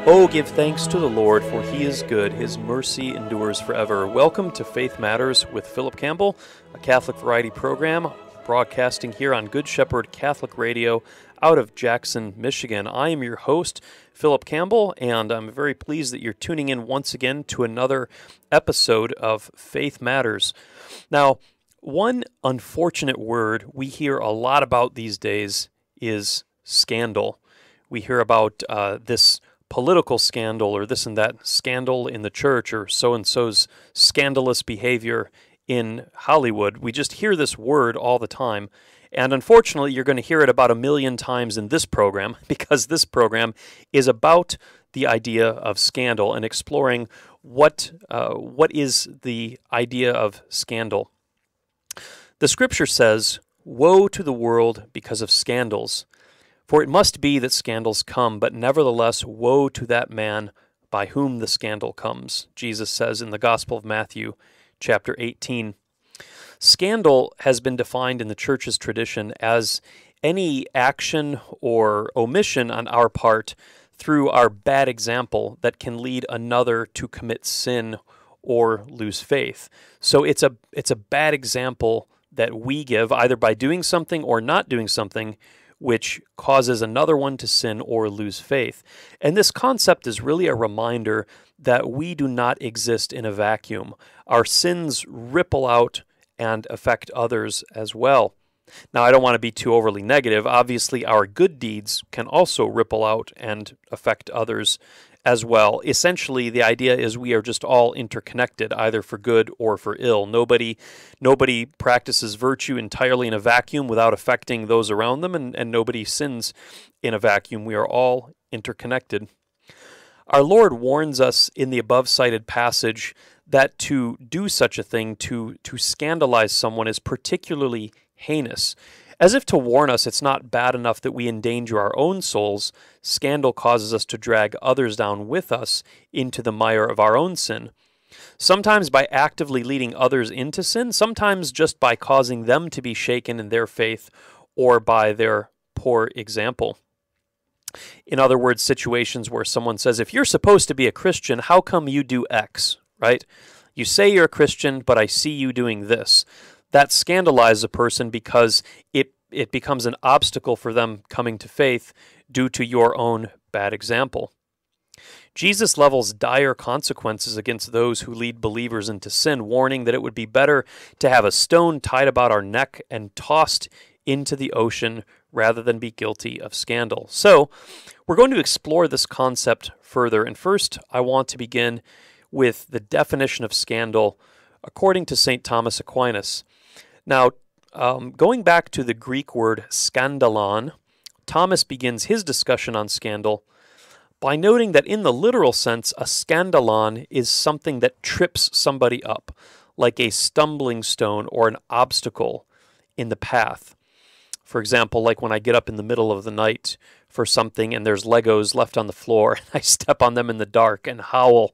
Oh, give thanks to the Lord, for he is good. His mercy endures forever. Welcome to Faith Matters with Phillip Campbell, a Catholic variety program broadcasting here on Good Shepherd Catholic Radio out of Jackson, Michigan. I am your host, Phillip Campbell, and I'm very pleased that you're tuning in once again to another episode of Faith Matters. Now, one unfortunate word we hear a lot about these days is scandal. We hear about this political scandal or this and that scandal in the church or so-and-so's scandalous behavior in Hollywood. We just hear this word all the time. And unfortunately, you're going to hear it about 1 million times in this program because this program is about the idea of scandal and exploring what is the idea of scandal. The scripture says, "Woe to the world because of scandals. For it must be that scandals come, but nevertheless, woe to that man by whom the scandal comes," Jesus says in the Gospel of Matthew, chapter 18. Scandal has been defined in the Church's tradition as any action or omission on our part through our bad example that can lead another to commit sin or lose faith. So it's a bad example that we give either by doing something or not doing something which causes another one to sin or lose faith. And this concept is really a reminder that we do not exist in a vacuum. Our sins ripple out and affect others as well. Now, I don't want to be too overly negative. Obviously, our good deeds can also ripple out and affect others as well. Essentially, the idea is we are just all interconnected, either for good or for ill. Nobody practices virtue entirely in a vacuum without affecting those around them, and nobody sins in a vacuum. We are all interconnected. Our Lord warns us in the above-cited passage that to do such a thing, to scandalize someone, is particularly heinous. As if to warn us it's not bad enough that we endanger our own souls, scandal causes us to drag others down with us into the mire of our own sin. Sometimes by actively leading others into sin, sometimes just by causing them to be shaken in their faith or by their poor example. In other words, situations where someone says, if you're supposed to be a Christian, how come you do X, right? You say you're a Christian, but I see you doing this. That scandalizes a person because it becomes an obstacle for them coming to faith due to your own bad example. Jesus levels dire consequences against those who lead believers into sin, warning that it would be better to have a stone tied about our neck and tossed into the ocean rather than be guilty of scandal. So, we're going to explore this concept further, and first I want to begin with the definition of scandal according to St. Thomas Aquinas. Now, going back to the Greek word skandalon, Thomas begins his discussion on scandal by noting that in the literal sense, a skandalon is something that trips somebody up, like a stumbling stone or an obstacle in the path. For example, like when I get up in the middle of the night for something and there's Legos left on the floor, and I step on them in the dark and howl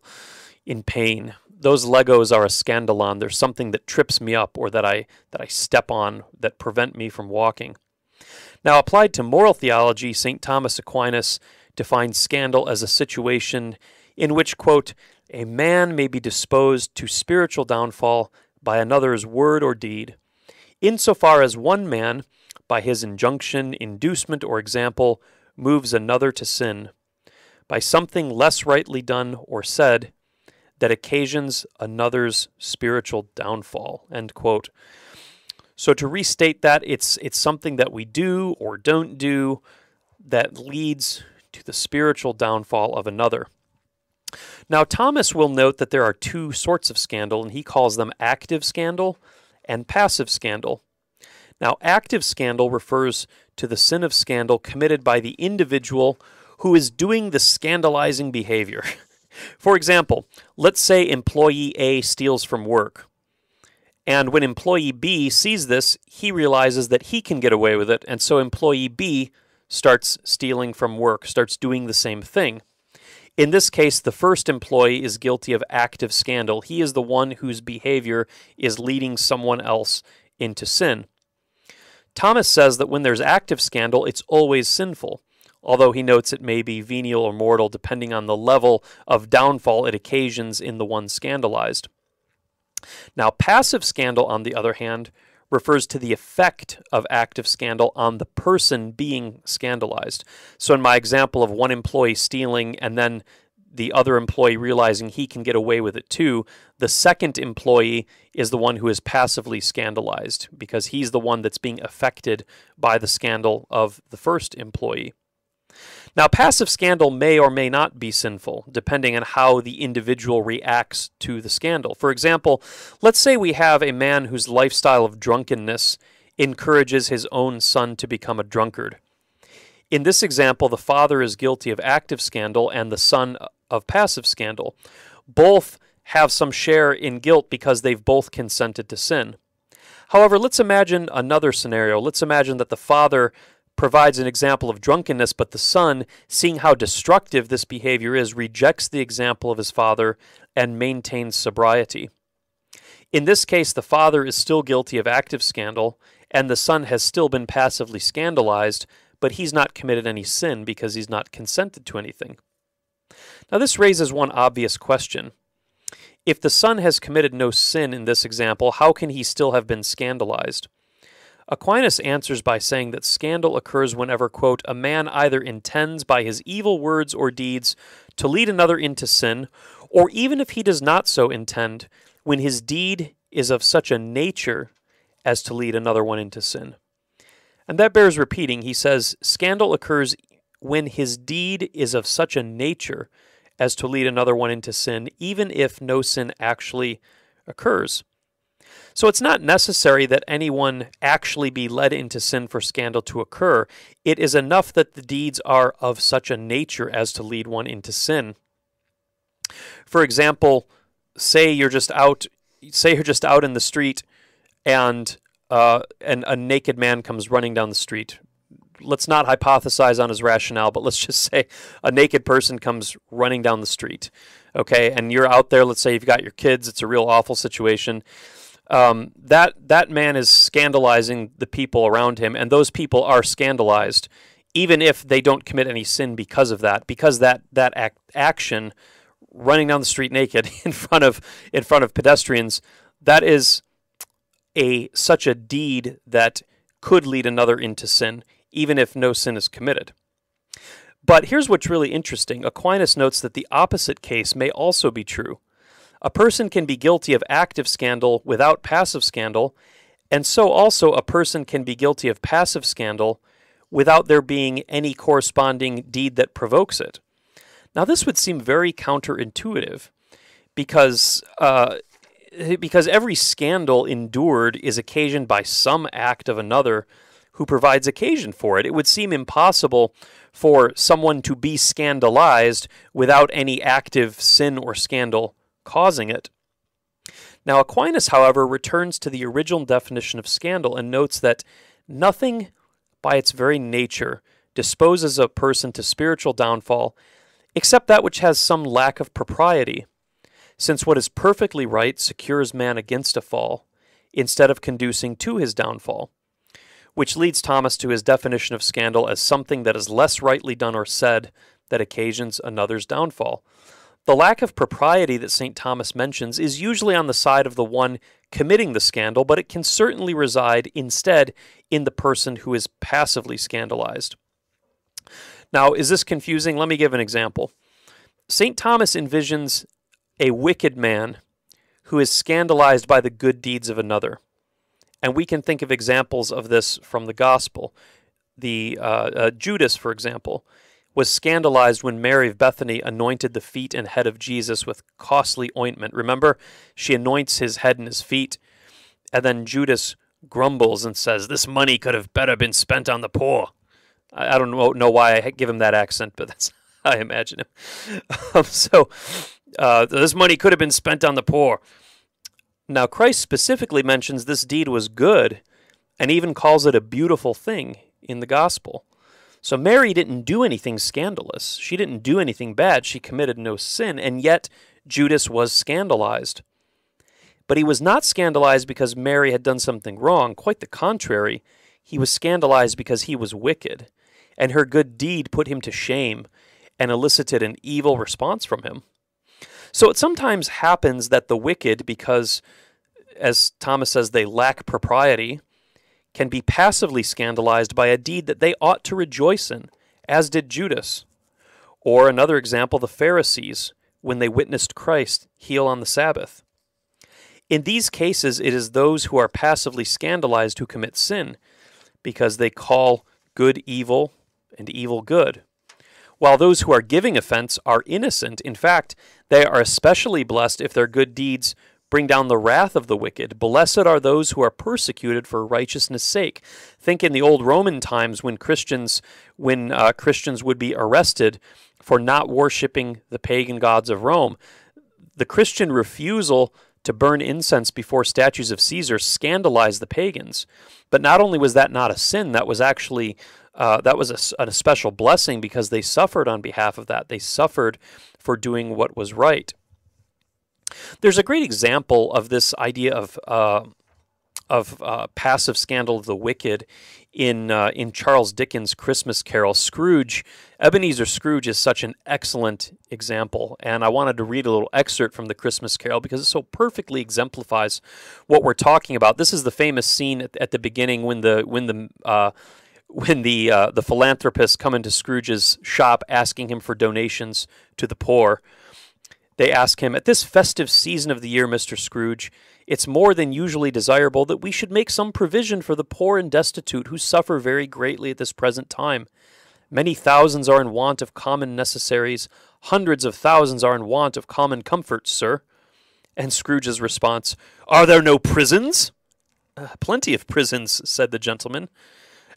in pain. Those Legos are a skandalon. There's something that trips me up or that I step on that prevent me from walking. Now, applied to moral theology, St. Thomas Aquinas defines scandal as a situation in which, quote, a man may be disposed to spiritual downfall by another's word or deed, insofar as one man, by his injunction, inducement, or example, moves another to sin, by something less rightly done or said, that occasions another's spiritual downfall, end quote. So to restate that, it's something that we do or don't do that leads to the spiritual downfall of another. Now, Thomas will note that there are two sorts of scandal, and he calls them active scandal and passive scandal. Now, active scandal refers to the sin of scandal committed by the individual who is doing the scandalizing behavior. For example, let's say employee A steals from work. And when employee B sees this, he realizes that he can get away with it, and so employee B starts stealing from work, starts doing the same thing. In this case, the first employee is guilty of active scandal. He is the one whose behavior is leading someone else into sin. Thomas says that when there's active scandal, it's always sinful. although he notes it may be venial or mortal depending on the level of downfall it occasions in the one scandalized. Now, passive scandal, on the other hand, refers to the effect of active scandal on the person being scandalized. So in my example of one employee stealing and then the other employee realizing he can get away with it too, the second employee is the one who is passively scandalized because he's the one that's being affected by the scandal of the first employee. Now, passive scandal may or may not be sinful, depending on how the individual reacts to the scandal. For example, let's say we have a man whose lifestyle of drunkenness encourages his own son to become a drunkard. In this example, the father is guilty of active scandal and the son of passive scandal. Both have some share in guilt because they've both consented to sin. However, let's imagine another scenario. Let's imagine that the father provides an example of drunkenness, but the son, seeing how destructive this behavior is, rejects the example of his father and maintains sobriety. In this case, the father is still guilty of active scandal, and the son has still been passively scandalized, but he's not committed any sin because he's not consented to anything. Now, this raises one obvious question. If the son has committed no sin in this example, how can he still have been scandalized? Aquinas answers by saying that scandal occurs whenever, quote, a man either intends by his evil words or deeds to lead another into sin, or even if he does not so intend, when his deed is of such a nature as to lead another one into sin. And that bears repeating. He says, scandal occurs when his deed is of such a nature as to lead another one into sin, even if no sin actually occurs. So it's not necessary that anyone actually be led into sin for scandal to occur. It is enough that the deeds are of such a nature as to lead one into sin. For example, say you're just out in the street and a naked man comes running down the street. Let's not hypothesize on his rationale, but let's just say a naked person comes running down the street. Okay, and you're out there, let's say you've got your kids, it's a real awful situation. That man is scandalizing the people around him, and those people are scandalized, even if they don't commit any sin because of that. Because that action, running down the street naked in front of pedestrians, that is such a deed that could lead another into sin, even if no sin is committed. But here's what's really interesting. Aquinas notes that the opposite case may also be true. A person can be guilty of active scandal without passive scandal, and so also a person can be guilty of passive scandal without there being any corresponding deed that provokes it. Now, this would seem very counterintuitive because every scandal endured is occasioned by some act of another who provides occasion for it. It would seem impossible for someone to be scandalized without any active sin or scandal causing it. Now, Aquinas, however, returns to the original definition of scandal and notes that nothing by its very nature disposes a person to spiritual downfall except that which has some lack of propriety, since what is perfectly right secures man against a fall, instead of conducing to his downfall, which leads Thomas to his definition of scandal as something that is less rightly done or said that occasions another's downfall. The lack of propriety that St. Thomas mentions is usually on the side of the one committing the scandal, but it can certainly reside instead in the person who is passively scandalized. Now, is this confusing? Let me give an example. St. Thomas envisions a wicked man who is scandalized by the good deeds of another. And we can think of examples of this from the gospel. Judas, for example, was scandalized when Mary of Bethany anointed the feet and head of Jesus with costly ointment. Remember, she anoints his head and his feet, and then Judas grumbles and says, "This money could have better been spent on the poor." I don't know why I give him that accent, but that's how I imagine him. This money could have been spent on the poor. Now, Christ specifically mentions this deed was good and even calls it a beautiful thing in the gospel. So Mary didn't do anything scandalous. She didn't do anything bad. She committed no sin, and yet Judas was scandalized. But he was not scandalized because Mary had done something wrong. Quite the contrary. He was scandalized because he was wicked. and her good deed put him to shame and elicited an evil response from him. So it sometimes happens that the wicked, because, as Thomas says, they lack propriety, can be passively scandalized by a deed that they ought to rejoice in, as did Judas. Or another example, the Pharisees, when they witnessed Christ heal on the Sabbath. In these cases, it is those who are passively scandalized who commit sin, because they call good evil and evil good, while those who are giving offense are innocent. In fact, they are especially blessed if their good deeds bring down the wrath of the wicked. Blessed are those who are persecuted for righteousness' sake. Think in the old Roman times when Christians would be arrested for not worshiping the pagan gods of Rome. The Christian refusal to burn incense before statues of Caesar scandalized the pagans. But not only was that not a sin, that was actually a special blessing, because they suffered on behalf of that. They suffered for doing what was right. There's a great example of this idea of passive scandal of the wicked in Charles Dickens' Christmas Carol. Ebenezer Scrooge is such an excellent example, and I wanted to read a little excerpt from the Christmas Carol because it so perfectly exemplifies what we're talking about. This is the famous scene at the beginning when the philanthropists come into Scrooge's shop asking him for donations to the poor. They ask him, "At this festive season of the year, Mr. Scrooge, it's more than usually desirable that we should make some provision for the poor and destitute who suffer very greatly at this present time. Many thousands are in want of common necessaries. Hundreds of thousands are in want of common comforts, sir." And Scrooge's response, "Are there no prisons?" "Plenty of prisons," said the gentleman.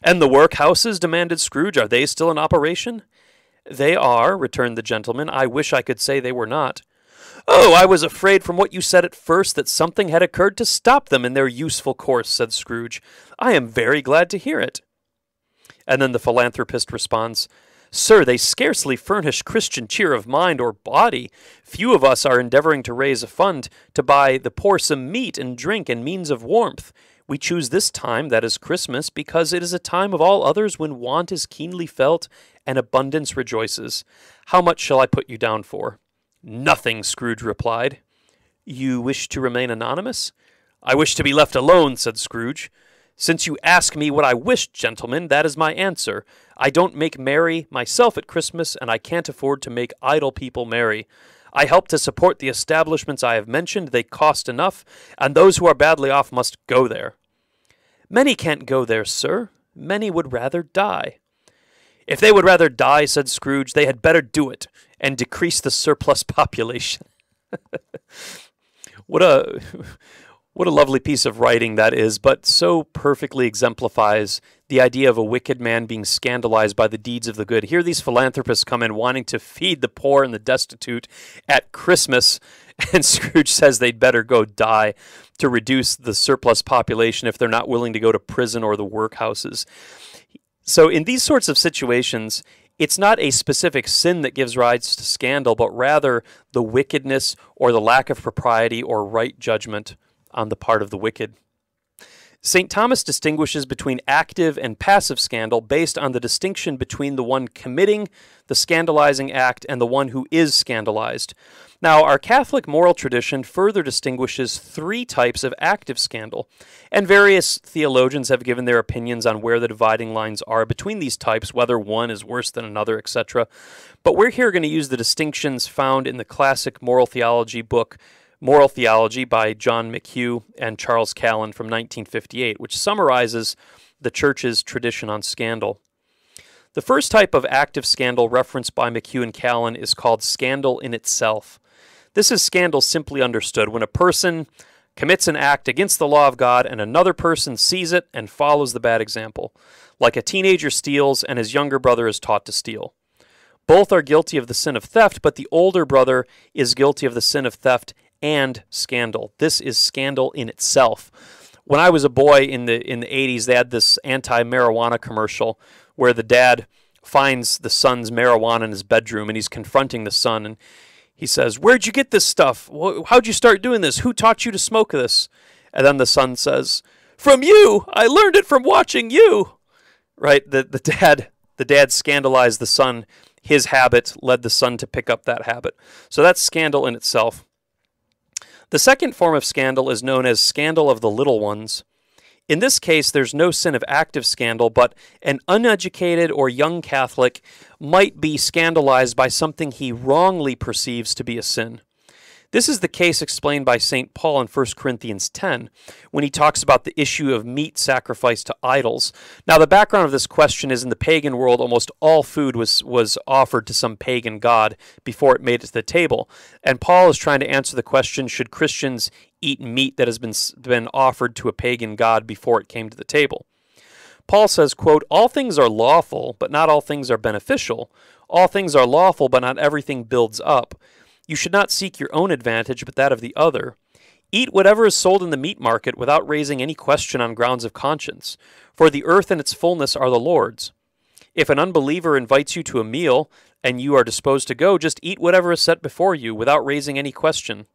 "And the workhouses?" demanded Scrooge. "Are they still in operation?" "They are," returned the gentleman. "I wish I could say they were not." "Oh, I was afraid from what you said at first that something had occurred to stop them in their useful course," said Scrooge. "I am very glad to hear it." And then the philanthropist responds, "Sir, they scarcely furnish Christian cheer of mind or body. Few of us are endeavoring to raise a fund to buy the poor some meat and drink and means of warmth. We choose this time, that is Christmas, because it is a time of all others when want is keenly felt and abundance rejoices. How much shall I put you down for?" "Nothing," Scrooge replied. "You wish to remain anonymous?" "I wish to be left alone," said Scrooge. "Since you ask me what I wish, gentlemen, that is my answer. I don't make merry myself at Christmas, and I can't afford to make idle people merry. I help to support the establishments I have mentioned. They cost enough, and those who are badly off must go there." "Many can't go there, sir. Many would rather die." "If they would rather die," said Scrooge, "they had better do it, and decrease the surplus population." What a lovely piece of writing that is, but so perfectly exemplifies the idea of a wicked man being scandalized by the deeds of the good. Here these philanthropists come in wanting to feed the poor and the destitute at Christmas, and Scrooge says they'd better go die to reduce the surplus population if they're not willing to go to prison or the workhouses. So in these sorts of situations, it's not a specific sin that gives rise to scandal, but rather the wickedness or the lack of propriety or right judgment on the part of the wicked. St. Thomas distinguishes between active and passive scandal based on the distinction between the one committing the scandalizing act and the one who is scandalized. Now, our Catholic moral tradition further distinguishes three types of active scandal, and various theologians have given their opinions on where the dividing lines are between these types, whether one is worse than another, etc. But we're here going to use the distinctions found in the classic moral theology book, Moral Theology by John McHugh and Charles Callan from 1958, which summarizes the Church's tradition on scandal. The first type of active scandal referenced by McHugh and Callan is called scandal in itself. This is scandal simply understood when a person commits an act against the law of God and another person sees it and follows the bad example, like a teenager steals and his younger brother is taught to steal. Both are guilty of the sin of theft, but the older brother is guilty of the sin of theft and scandal. This is scandal in itself. When I was a boy in the 80s, they had this anti-marijuana commercial where the dad finds the son's marijuana in his bedroom and he's confronting the son and he says, "Where'd you get this stuff? How'd you start doing this? Who taught you to smoke this?" And then the son says, "From you! I learned it from watching you!" Right? The dad The dad scandalized the son. His habit led the son to pick up that habit. So that's scandal in itself. The second form of scandal is known as scandal of the little ones. In this case, there's no sin of active scandal, but an uneducated or young Catholic might be scandalized by something he wrongly perceives to be a sin. This is the case explained by St. Paul in 1 Corinthians 10, when he talks about the issue of meat sacrificed to idols. Now, the background of this question is in the pagan world, almost all food was offered to some pagan god before it made it to the table. And Paul is trying to answer the question, should Christians eat meat that has been offered to a pagan god before it came to the table? Paul says, quote, "All things are lawful, but not all things are beneficial. All things are lawful, but not everything builds up. You should not seek your own advantage, but that of the other. Eat whatever is sold in the meat market without raising any question on grounds of conscience, for the earth and its fullness are the Lord's. If an unbeliever invites you to a meal, and you are disposed to go, just eat whatever is set before you, without raising any question.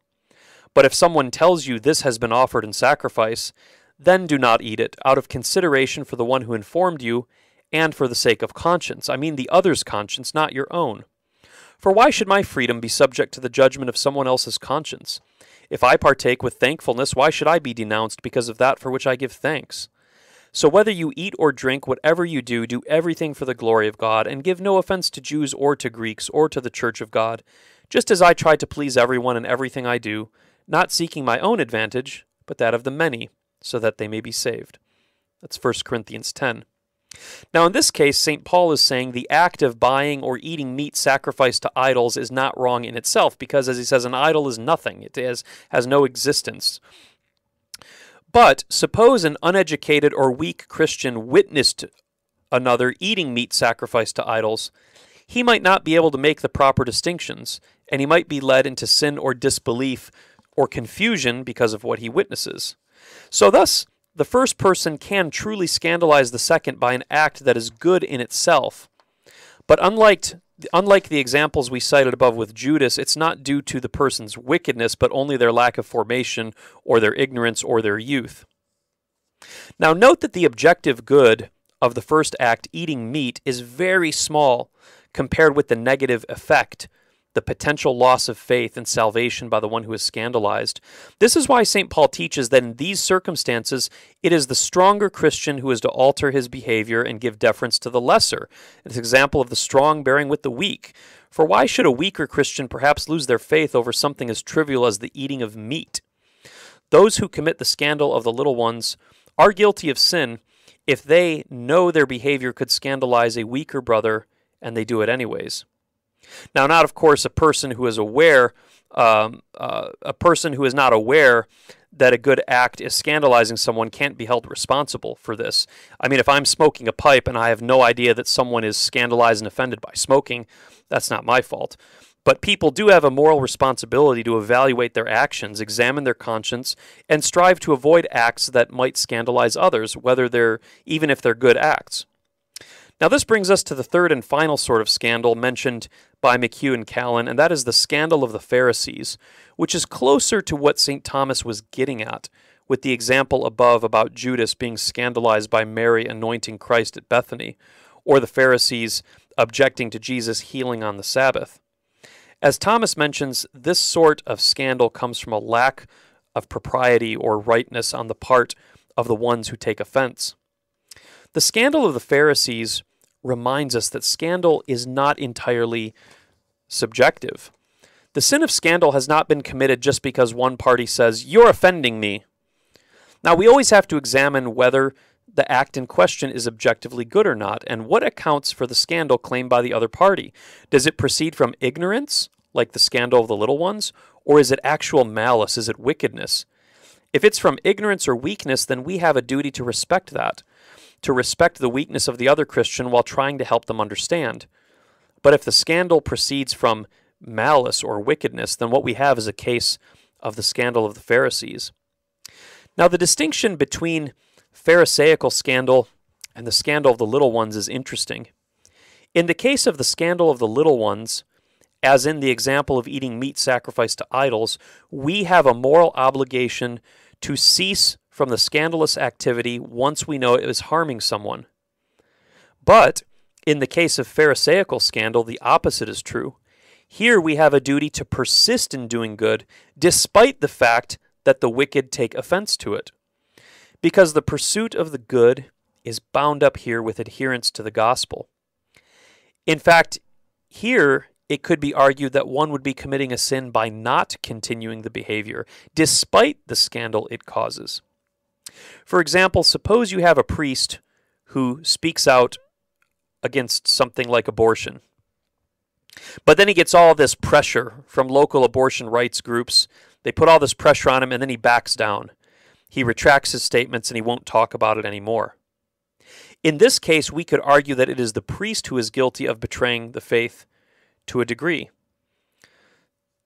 But if someone tells you this has been offered in sacrifice, then do not eat it, out of consideration for the one who informed you, and for the sake of conscience. I mean the other's conscience, not your own. For why should my freedom be subject to the judgment of someone else's conscience? If I partake with thankfulness, why should I be denounced because of that for which I give thanks? So whether you eat or drink, whatever you do, do everything for the glory of God, and give no offense to Jews or to Greeks or to the church of God, just as I try to please everyone in everything I do, not seeking my own advantage, but that of the many, so that they may be saved." That's 1 Corinthians 10. Now, in this case, St. Paul is saying the act of buying or eating meat sacrificed to idols is not wrong in itself, because, as he says, an idol is nothing. It has no existence. But suppose an uneducated or weak Christian witnessed another eating meat sacrificed to idols. He might not be able to make the proper distinctions, and he might be led into sin or disbelief or confusion because of what he witnesses. So thus, the first person can truly scandalize the second by an act that is good in itself. But unlike the examples we cited above with Judas, it's not due to the person's wickedness, but only their lack of formation or their ignorance or their youth. Now note that the objective good of the first act, eating meat, is very small compared with the negative effect, the potential loss of faith and salvation by the one who is scandalized. This is why St. Paul teaches that in these circumstances, it is the stronger Christian who is to alter his behavior and give deference to the lesser. It's an example of the strong bearing with the weak. For why should a weaker Christian perhaps lose their faith over something as trivial as the eating of meat? Those who commit the scandal of the little ones are guilty of sin if they know their behavior could scandalize a weaker brother and they do it anyways. Now, not, of course, a person who is aware, a person who is not aware that a good act is scandalizing someone can't be held responsible for this. I mean, if I'm smoking a pipe and I have no idea that someone is scandalized and offended by smoking, that's not my fault. But people do have a moral responsibility to evaluate their actions, examine their conscience, and strive to avoid acts that might scandalize others, even if they're good acts. Now, this brings us to the third and final sort of scandal mentioned by McHugh and Callan, and that is the scandal of the Pharisees, which is closer to what St. Thomas was getting at, with the example above about Judas being scandalized by Mary anointing Christ at Bethany, or the Pharisees objecting to Jesus healing on the Sabbath. As Thomas mentions, this sort of scandal comes from a lack of propriety or rightness on the part of the ones who take offense. The scandal of the Pharisees reminds us that scandal is not entirely subjective. The sin of scandal has not been committed just because one party says, "You're offending me." Now, we always have to examine whether the act in question is objectively good or not, and what accounts for the scandal claimed by the other party. Does it proceed from ignorance, like the scandal of the little ones, or is it actual malice? Is it wickedness? If it's from ignorance or weakness, then we have a duty to respect that, to respect the weakness of the other Christian while trying to help them understand. But if the scandal proceeds from malice or wickedness, then what we have is a case of the scandal of the Pharisees. Now, the distinction between Pharisaical scandal and the scandal of the little ones is interesting. In the case of the scandal of the little ones, as in the example of eating meat sacrificed to idols, we have a moral obligation to cease from the scandalous activity once we know it is harming someone. But In the case of Pharisaical scandal, the opposite is true. Here we have a duty to persist in doing good, despite the fact that the wicked take offense to it. Because the pursuit of the good is bound up here with adherence to the gospel. In fact, here it could be argued that one would be committing a sin by not continuing the behavior, despite the scandal it causes. For example, suppose you have a priest who speaks out against something like abortion. But then he gets all this pressure from local abortion rights groups. They put all this pressure on him, and then he backs down. He retracts his statements, and he won't talk about it anymore. In this case, we could argue that it is the priest who is guilty of betraying the faith to a degree.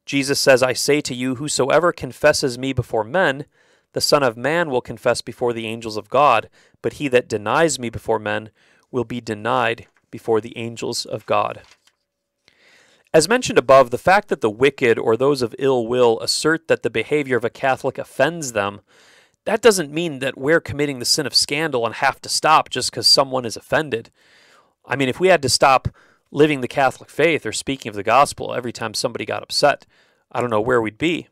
Jesus says, "I say to you, whosoever confesses me before men, the Son of Man will confess before the angels of God, but he that denies me before men will be denied before the angels of God." As mentioned above, the fact that the wicked or those of ill will assert that the behavior of a Catholic offends them, that doesn't mean that we're committing the sin of scandal and have to stop just because someone is offended. I mean, if we had to stop living the Catholic faith or speaking of the gospel every time somebody got upset, I don't know where we'd be.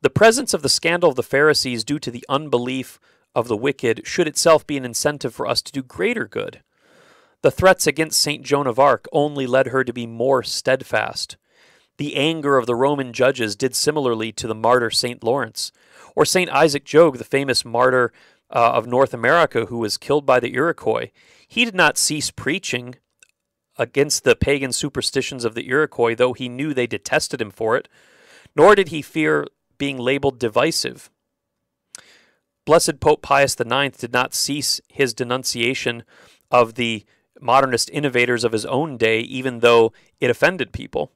The presence of the scandal of the Pharisees due to the unbelief of the wicked should itself be an incentive for us to do greater good. The threats against St. Joan of Arc only led her to be more steadfast. The anger of the Roman judges did similarly to the martyr St. Lawrence, or St. Isaac Jogues, the famous martyr of North America who was killed by the Iroquois. He did not cease preaching against the pagan superstitions of the Iroquois, though he knew they detested him for it, nor did he fear being labeled divisive. Blessed Pope Pius IX did not cease his denunciation of the modernist innovators of his own day, even though it offended people.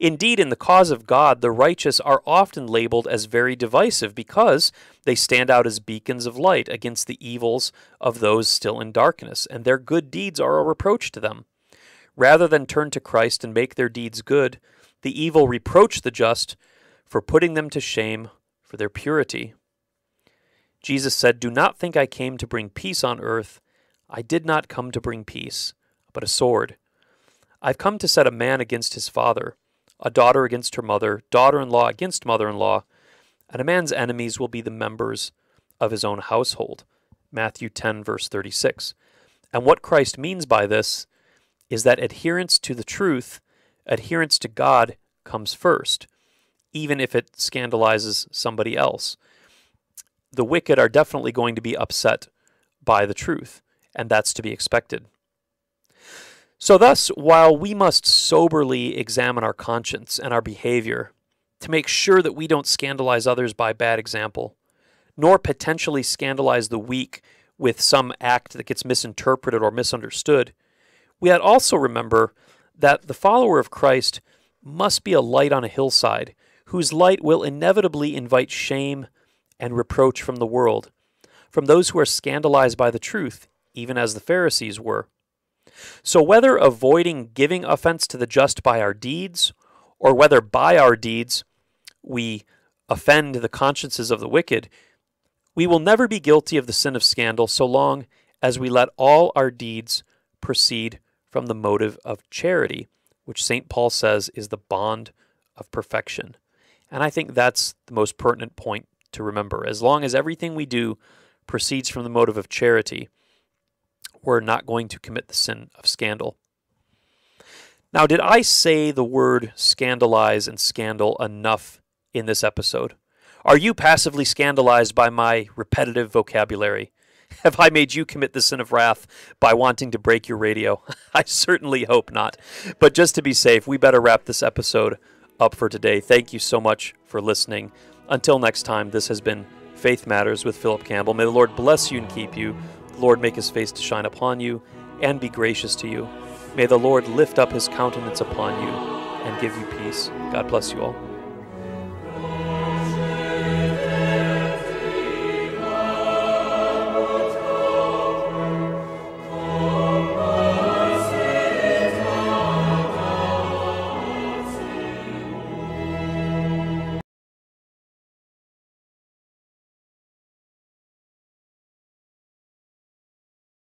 Indeed, in the cause of God, the righteous are often labeled as very divisive because they stand out as beacons of light against the evils of those still in darkness, and their good deeds are a reproach to them. Rather than turn to Christ and make their deeds good, the evil reproach the just for putting them to shame for their purity. Jesus said, "Do not think I came to bring peace on earth. I did not come to bring peace, but a sword. I've come to set a man against his father, a daughter against her mother, daughter-in-law against mother-in-law, and a man's enemies will be the members of his own household." Matthew 10, verse 36. And what Christ means by this is that adherence to the truth, adherence to God, comes first, even if it scandalizes somebody else. The wicked are definitely going to be upset by the truth, and that's to be expected. So thus, while we must soberly examine our conscience and our behavior to make sure that we don't scandalize others by bad example, nor potentially scandalize the weak with some act that gets misinterpreted or misunderstood, we ought also remember that the follower of Christ must be a light on a hillside, whose light will inevitably invite shame and reproach from the world, from those who are scandalized by the truth, even as the Pharisees were. So whether avoiding giving offense to the just by our deeds, or whether by our deeds we offend the consciences of the wicked, we will never be guilty of the sin of scandal so long as we let all our deeds proceed from the motive of charity, which St. Paul says is the bond of perfection. And I think that's the most pertinent point to remember. As long as everything we do proceeds from the motive of charity, we're not going to commit the sin of scandal. Now, did I say the word scandalize and scandal enough in this episode? Are you passively scandalized by my repetitive vocabulary? Have I made you commit the sin of wrath by wanting to break your radio? I certainly hope not. But just to be safe, we better wrap this episode up for today. Thank you so much for listening. Until next time, this has been Faith Matters with Phillip Campbell. May the Lord bless you and keep you. The Lord make his face to shine upon you and be gracious to you. May the Lord lift up his countenance upon you and give you peace. God bless you all.